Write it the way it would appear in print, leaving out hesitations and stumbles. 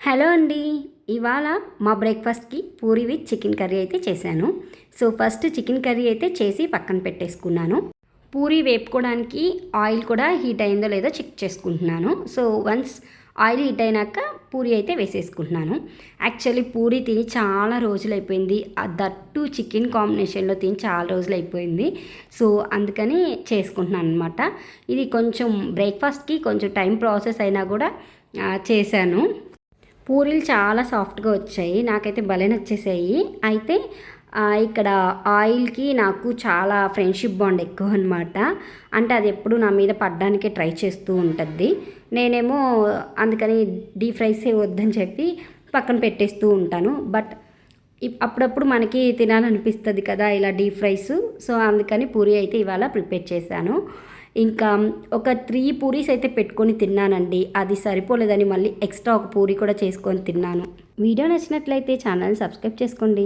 Hello అండి. ఇవాళ మా బ్రేక్ఫాస్ట్కి పూరి విత్ చికెన్ కర్రీ అయితే చేశాను. సో ఫస్ట్ చికెన్ కర్రీ అయితే చేసి పక్కన పెట్టేసుకున్నాను. పూరి వేపుకోవడానికి ఆయిల్ కూడా హీట్ అయిందో లేదో చెక్ చేసుకుంటున్నాను. సో వన్స్ ఆయిల్ హీట్ అయినాక పూరి అయితే వేసేసుకుంటున్నాను. యాక్చువల్లీ పూరి తిని చాలా రోజులైపోయింది. దట్టు చికెన్ కాంబినేషన్లో తిని చాలా రోజులైపోయింది. సో అందుకని చేసుకుంటున్నాను అనమాట. ఇది కొంచెం బ్రేక్ఫాస్ట్కి కొంచెం టైం ప్రాసెస్ అయినా కూడా చేశాను. పూరీలు చాలా సాఫ్ట్గా వచ్చాయి. నాకైతే భలే నచ్చేసాయి. అయితే ఇక్కడ ఆయిల్కి నాకు చాలా ఫ్రెండ్షిప్ బాండ్ ఎక్కువ అనమాట. అంటే అది ఎప్పుడు నా మీద పడ్డానికే ట్రై చేస్తూ ఉంటుంది. నేనేమో అందుకని డీప్ ఫ్రైసే వద్దని చెప్పి పక్కన పెట్టేస్తూ ఉంటాను. బట్ అప్పుడప్పుడు మనకి తినాలనిపిస్తుంది కదా ఇలా డీప్ ఫ్రైస్. సో అందుకని పూరి అయితే ఇవాళ ప్రిపేర్ చేశాను. ఇంకా ఒక 3 పూరీస్ అయితే పెట్టుకొని తిన్నానండి. అది సరిపోలేదని మళ్ళీ ఎక్స్ట్రా ఒక పూరి కూడా చేసుకొని తిన్నాను. వీడియో నచ్చినట్లయితే ఛానల్ సబ్స్క్రైబ్ చేసుకోండి.